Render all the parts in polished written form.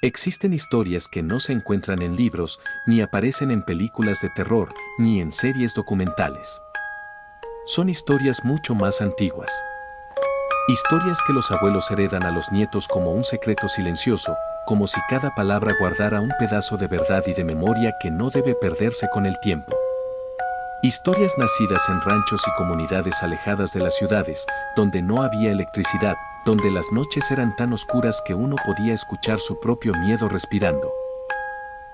Existen historias que no se encuentran en libros, ni aparecen en películas de terror, ni en series documentales. Son historias mucho más antiguas. Historias que los abuelos heredan a los nietos como un secreto silencioso, como si cada palabra guardara un pedazo de verdad y de memoria que no debe perderse con el tiempo. Historias nacidas en ranchos y comunidades alejadas de las ciudades, donde no había electricidad, donde las noches eran tan oscuras que uno podía escuchar su propio miedo respirando.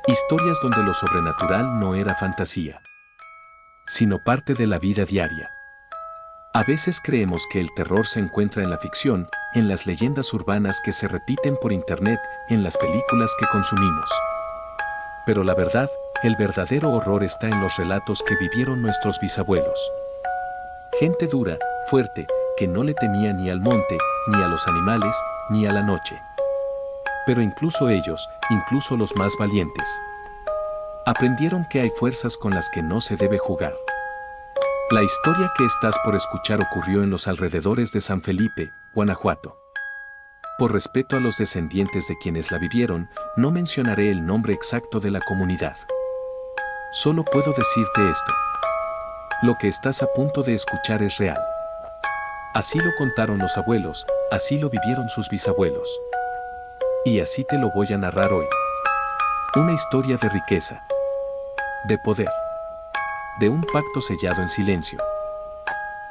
Historias donde lo sobrenatural no era fantasía, sino parte de la vida diaria. A veces creemos que el terror se encuentra en la ficción, en las leyendas urbanas que se repiten por internet, en las películas que consumimos. Pero la verdad, el verdadero horror está en los relatos que vivieron nuestros bisabuelos. Gente dura, fuerte, que no le temía ni al monte, ni a los animales, ni a la noche. Pero incluso ellos, incluso los más valientes, aprendieron que hay fuerzas con las que no se debe jugar. La historia que estás por escuchar ocurrió en los alrededores de San Felipe, Guanajuato. Por respeto a los descendientes de quienes la vivieron, no mencionaré el nombre exacto de la comunidad. Solo puedo decirte esto. Lo que estás a punto de escuchar es real. Así lo contaron los abuelos, así lo vivieron sus bisabuelos. Y así te lo voy a narrar hoy. Una historia de riqueza, de poder, de un pacto sellado en silencio.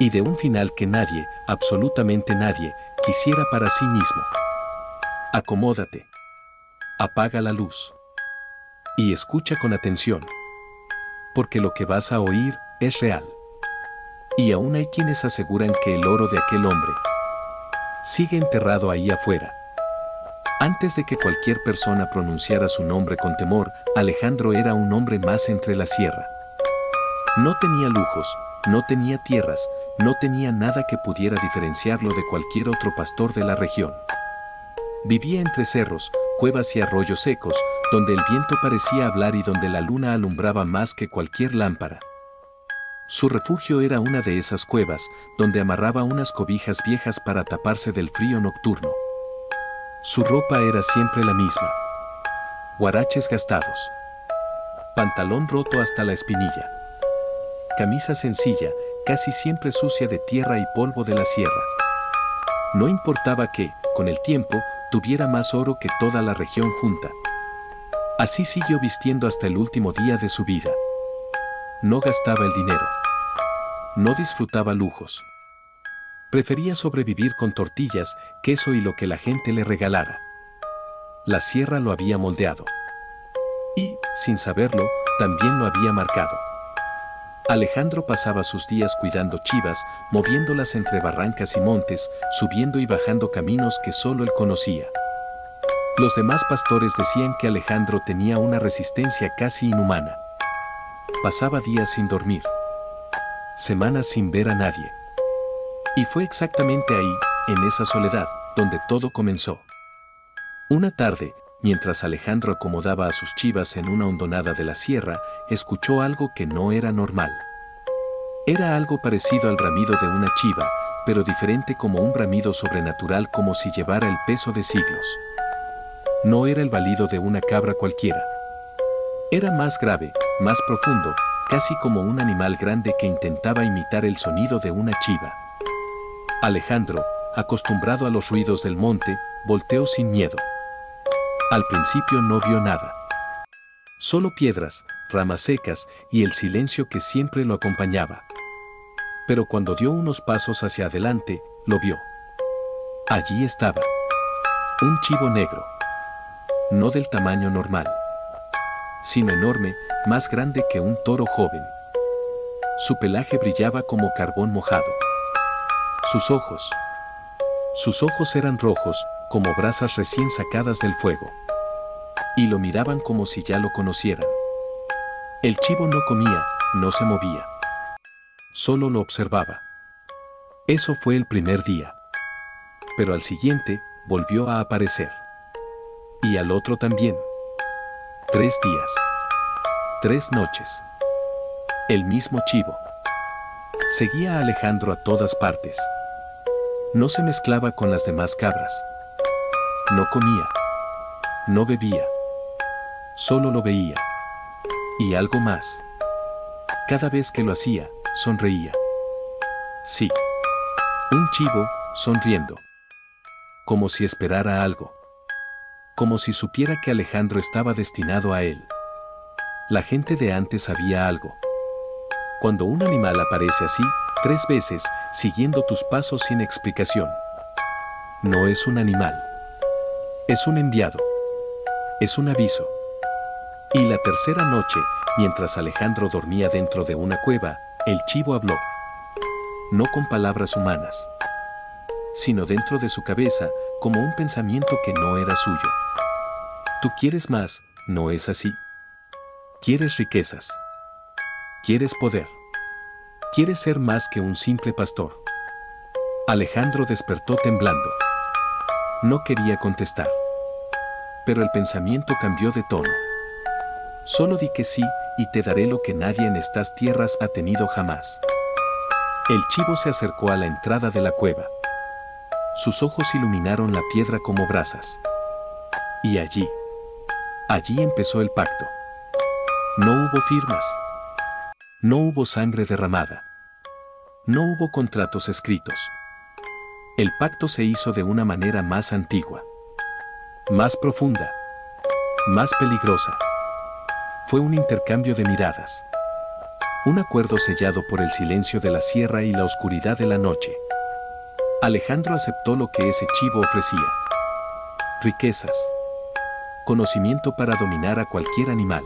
Y de un final que nadie, absolutamente nadie, quisiera para sí mismo. Acomódate. Apaga la luz. Y escucha con atención. Porque lo que vas a oír es real. Y aún hay quienes aseguran que el oro de aquel hombre sigue enterrado ahí afuera. Antes de que cualquier persona pronunciara su nombre con temor, Alejandro era un hombre más entre la sierra. No tenía lujos, no tenía tierras, no tenía nada que pudiera diferenciarlo de cualquier otro pastor de la región. Vivía entre cerros, cuevas y arroyos secos, donde el viento parecía hablar y donde la luna alumbraba más que cualquier lámpara. Su refugio era una de esas cuevas, donde amarraba unas cobijas viejas para taparse del frío nocturno. Su ropa era siempre la misma. Huaraches gastados. Pantalón roto hasta la espinilla. Camisa sencilla, casi siempre sucia de tierra y polvo de la sierra. No importaba que, con el tiempo, tuviera más oro que toda la región junta. Así siguió vistiendo hasta el último día de su vida. No gastaba el dinero. No disfrutaba lujos. Prefería sobrevivir con tortillas, queso y lo que la gente le regalara. La sierra lo había moldeado. Y, sin saberlo, también lo había marcado. Alejandro pasaba sus días cuidando chivas, moviéndolas entre barrancas y montes, subiendo y bajando caminos que solo él conocía. Los demás pastores decían que Alejandro tenía una resistencia casi inhumana. Pasaba días sin dormir. Semanas sin ver a nadie. Y fue exactamente ahí, en esa soledad, donde todo comenzó. Una tarde, mientras Alejandro acomodaba a sus chivas en una hondonada de la sierra, escuchó algo que no era normal. Era algo parecido al bramido de una chiva, pero diferente, como un bramido sobrenatural, como si llevara el peso de siglos. No era el balido de una cabra cualquiera. Era más grave, más profundo, casi como un animal grande que intentaba imitar el sonido de una chiva. Alejandro, acostumbrado a los ruidos del monte, volteó sin miedo. Al principio no vio nada. Solo piedras, ramas secas y el silencio que siempre lo acompañaba. Pero cuando dio unos pasos hacia adelante, lo vio. Allí estaba. Un chivo negro. No del tamaño normal, sino enorme, más grande que un toro joven. Su pelaje brillaba como carbón mojado. Sus ojos eran rojos, como brasas recién sacadas del fuego. Y lo miraban como si ya lo conocieran. El chivo no comía, no se movía. Solo lo observaba. Eso fue el primer día. Pero al siguiente, volvió a aparecer. Y al otro también. 3 días. 3 noches. El mismo chivo. Seguía a Alejandro a todas partes. No se mezclaba con las demás cabras. No comía. No bebía. Solo lo veía. Y algo más. Cada vez que lo hacía, sonreía. Sí. Un chivo, sonriendo. Como si esperara algo. Como si supiera que Alejandro estaba destinado a él. La gente de antes sabía algo. Cuando un animal aparece así, 3 veces, siguiendo tus pasos sin explicación. No es un animal. Es un enviado. Es un aviso. Y la tercera noche, mientras Alejandro dormía dentro de una cueva, el chivo habló. No con palabras humanas, sino dentro de su cabeza, como un pensamiento que no era suyo. Tú quieres más, ¿no es así? Quieres riquezas. Quieres poder. Quieres ser más que un simple pastor. Alejandro despertó temblando. No quería contestar. Pero el pensamiento cambió de tono. Solo di que sí, y te daré lo que nadie en estas tierras ha tenido jamás. El chivo se acercó a la entrada de la cueva. Sus ojos iluminaron la piedra como brasas. Y allí empezó el pacto. No hubo firmas. No hubo sangre derramada. No hubo contratos escritos. El pacto se hizo de una manera más antigua. Más profunda. Más peligrosa. Fue un intercambio de miradas. Un acuerdo sellado por el silencio de la sierra y la oscuridad de la noche. Alejandro aceptó lo que ese chivo ofrecía. Riquezas. Conocimiento para dominar a cualquier animal.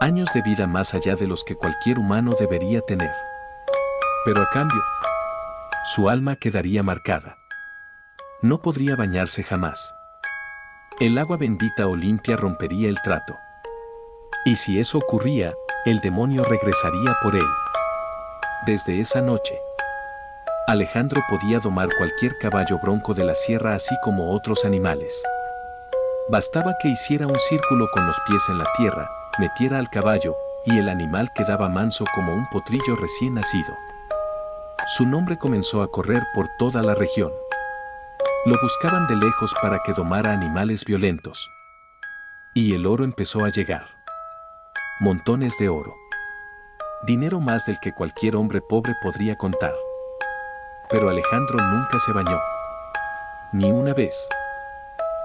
Años de vida más allá de los que cualquier humano debería tener. Pero a cambio, su alma quedaría marcada. No podría bañarse jamás. El agua bendita o limpia rompería el trato. Y si eso ocurría, el demonio regresaría por él. Desde esa noche, Alejandro podía domar cualquier caballo bronco de la sierra así como otros animales. Bastaba que hiciera un círculo con los pies en la tierra, metiera al caballo, y el animal quedaba manso como un potrillo recién nacido. Su nombre comenzó a correr por toda la región. Lo buscaban de lejos para que domara animales violentos. Y el oro empezó a llegar. Montones de oro. Dinero más del que cualquier hombre pobre podría contar. Pero Alejandro nunca se bañó. Ni una vez.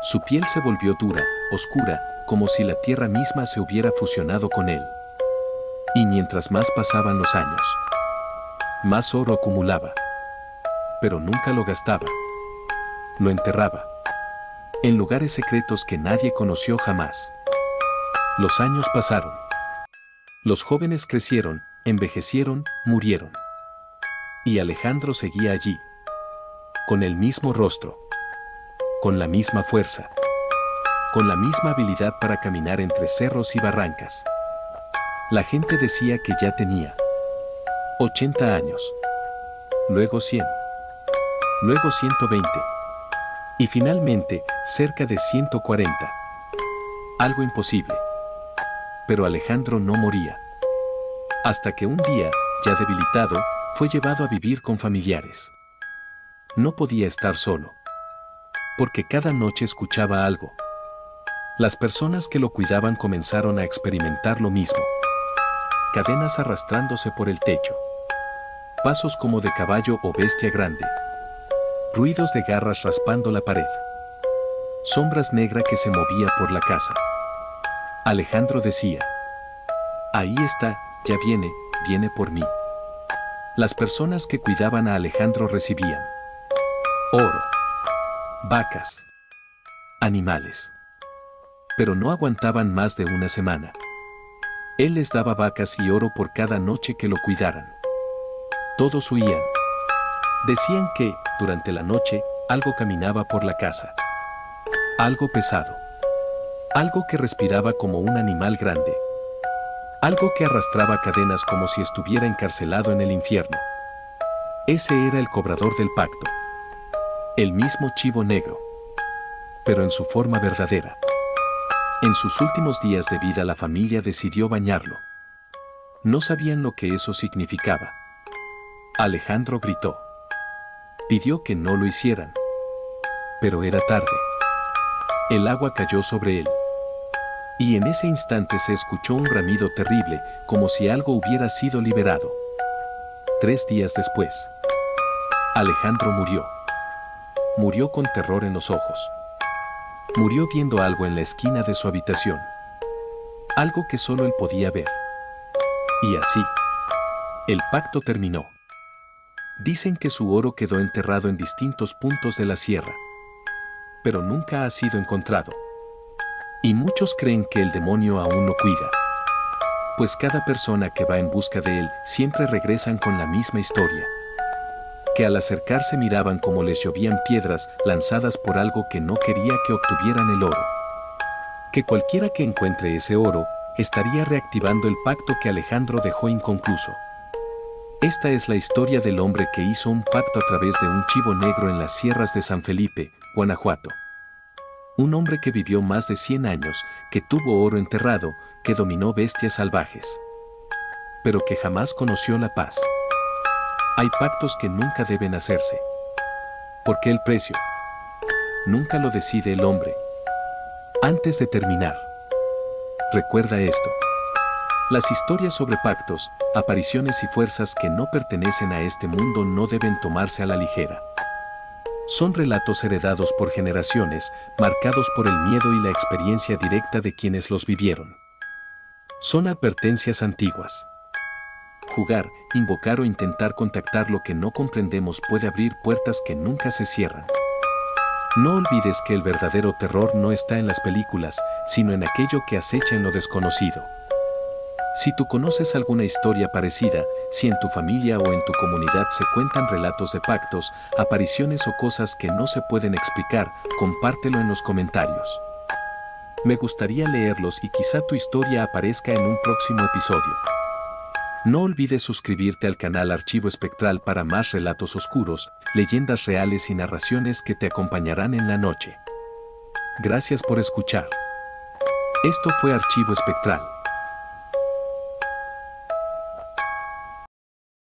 Su piel se volvió dura, oscura, como si la tierra misma se hubiera fusionado con él. Y mientras más pasaban los años, más oro acumulaba. Pero nunca lo gastaba. Lo enterraba. En lugares secretos que nadie conoció jamás. Los años pasaron. Los jóvenes crecieron, envejecieron, murieron. Y Alejandro seguía allí. Con el mismo rostro. Con la misma fuerza. Con la misma habilidad para caminar entre cerros y barrancas. La gente decía que ya tenía 80 años. Luego 100. Luego 120. Y finalmente, cerca de 140. Algo imposible. Pero Alejandro no moría. Hasta que un día, ya debilitado, fue llevado a vivir con familiares. No podía estar solo. Porque cada noche escuchaba algo. Las personas que lo cuidaban comenzaron a experimentar lo mismo. Cadenas arrastrándose por el techo. Pasos como de caballo o bestia grande. Ruidos de garras raspando la pared. Sombras negras que se movía por la casa. Alejandro decía: ahí está, ya viene por mí. Las personas que cuidaban a Alejandro recibían oro, vacas, animales. Pero no aguantaban más de una semana. Él les daba vacas y oro por cada noche que lo cuidaran. Todos huían. Decían que, durante la noche, algo caminaba por la casa. Algo pesado. Algo que respiraba como un animal grande. Algo que arrastraba cadenas como si estuviera encarcelado en el infierno. Ese era el cobrador del pacto. El mismo chivo negro. Pero en su forma verdadera. En sus últimos días de vida la familia decidió bañarlo. No sabían lo que eso significaba. Alejandro gritó. Pidió que no lo hicieran. Pero era tarde. El agua cayó sobre él. Y en ese instante se escuchó un bramido terrible, como si algo hubiera sido liberado. 3 días después, Alejandro murió. Murió con terror en los ojos. Murió viendo algo en la esquina de su habitación. Algo que solo él podía ver. Y así, el pacto terminó. Dicen que su oro quedó enterrado en distintos puntos de la sierra, pero nunca ha sido encontrado. Y muchos creen que el demonio aún lo cuida, pues cada persona que va en busca de él siempre regresan con la misma historia. Que al acercarse miraban como les llovían piedras lanzadas por algo que no quería que obtuvieran el oro. Que cualquiera que encuentre ese oro estaría reactivando el pacto que Alejandro dejó inconcluso. Esta es la historia del hombre que hizo un pacto a través de un chivo negro en las sierras de San Felipe, Guanajuato. Un hombre que vivió más de 100 años, que tuvo oro enterrado, que dominó bestias salvajes, pero que jamás conoció la paz. Hay pactos que nunca deben hacerse, porque el precio nunca lo decide el hombre. Antes de terminar, recuerda esto. Las historias sobre pactos, apariciones y fuerzas que no pertenecen a este mundo no deben tomarse a la ligera. Son relatos heredados por generaciones, marcados por el miedo y la experiencia directa de quienes los vivieron. Son advertencias antiguas. Jugar, invocar o intentar contactar lo que no comprendemos puede abrir puertas que nunca se cierran. No olvides que el verdadero terror no está en las películas, sino en aquello que acecha en lo desconocido. Si tú conoces alguna historia parecida, si en tu familia o en tu comunidad se cuentan relatos de pactos, apariciones o cosas que no se pueden explicar, compártelo en los comentarios. Me gustaría leerlos y quizá tu historia aparezca en un próximo episodio. No olvides suscribirte al canal Archivo Espectral para más relatos oscuros, leyendas reales y narraciones que te acompañarán en la noche. Gracias por escuchar. Esto fue Archivo Espectral.